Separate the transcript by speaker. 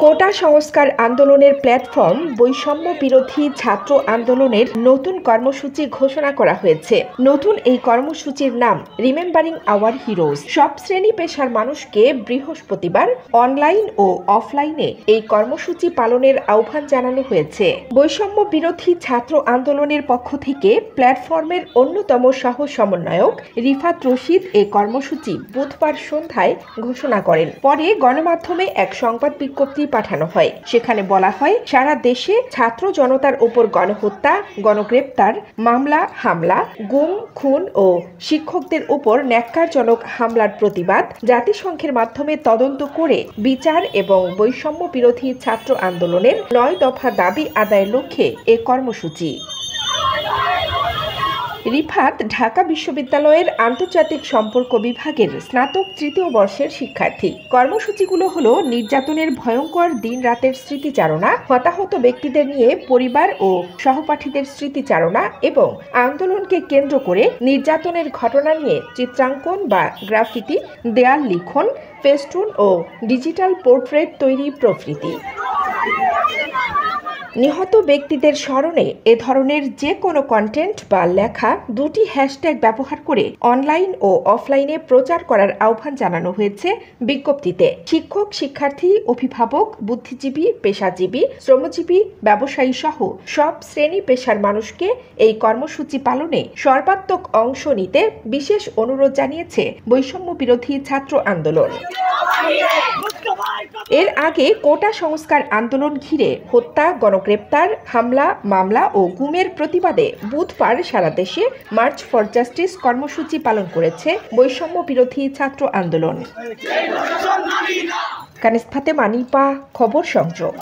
Speaker 1: কোটা সংস্কার আন্দোলনের প্ল্যাটফর্ম বৈষম্য বিরোধী ছাত্র আন্দোলনের নতুন কর্মসূচি ঘোষণা করা হয়েছে। নতুন এই কর্মসূচির নাম রিমেম্বারিং আওয়ার হিরোজ। সব শ্রেণী পেশার মানুষকে বৃহস্পতিবার অনলাইন ও অফলাইনে এই কর্মসূচি পালনের আহ্বান জানানো হয়েছে। বৈষম্য বিরোধী ছাত্র আন্দোলনের পক্ষ থেকে প্ল্যাটফর্মের অন্যতম সহ সমন্বয়ক রিফাত রশিদ এই কর্মসূচি বুধবার সন্ধ্যায় ঘোষণা করেন। পরে গণমাধ্যমে এক সংবাদ বিজ্ঞপ্তি পাঠানো হয়। সেখানে বলা হয়, সারা দেশে ছাত্র জনতার উপর গণহত্যা, গণগ্রেপ্তার, মামলা, হামলা, গুম, খুন ও শিক্ষকদের উপর ন্যাক্কারজনক হামলার প্রতিবাদ জাতিসংঘের মাধ্যমে তদন্ত করে বিচার এবং বৈষম্য বিরোধী ছাত্র আন্দোলনের 9 দফা দাবি আদায়ের লক্ষ্যে এ কর্মসূচি। রিফাত ঢাকা বিশ্ববিদ্যালয়ের আন্তর্জাতিক সম্পর্ক বিভাগের স্নাতক তৃতীয় বর্ষের শিক্ষার্থী। কর্মসূচিগুলো হলো নির্যাতনের ভয়ঙ্কর দিন রাতের স্মৃতিচারণা, হতাহত ব্যক্তিদের নিয়ে পরিবার ও সহপাঠীদের স্মৃতিচারণা এবং আন্দোলনকে কেন্দ্র করে নির্যাতনের ঘটনা নিয়ে চিত্রাঙ্কন বা গ্রাফিতি, দেয়াল লিখন, ফেস্টুন ও ডিজিটাল পোর্ট্রেট তৈরি প্রভৃতি। নিহত ব্যক্তিদের স্মরণে এ ধরনের যে কোনো কন্টেন্ট বা লেখা 2টি হ্যাশট্যাগ ব্যবহার করে অনলাইন ও অফলাইনে প্রচার করার আহ্বান জানানো হয়েছে বিজ্ঞপ্তিতে। শিক্ষক, শিক্ষার্থী, অভিভাবক, বুদ্ধিজীবী, পেশাজীবী, শ্রমজীবী, ব্যবসায়ী সহ সব শ্রেণী পেশার মানুষকে এই কর্মসূচি পালনে সর্বাত্মক অংশ নিতে বিশেষ অনুরোধ জানিয়েছে বৈষম্য বিরোধী ছাত্র আন্দোলন। এর আগে কোটা সংস্কার আন্দোলন ঘিরে হত্যা, গণগ্রেপ্তার, হামলা, মামলা ও গুমের প্রতিবাদে বুধবার সারা দেশে মার্চ ফর জাস্টিস কর্মসূচি পালন করেছে বৈষম্য বিরোধী ছাত্র আন্দোলন। কানিজ ফাতেমা, নিপা, খবর সংযোগ।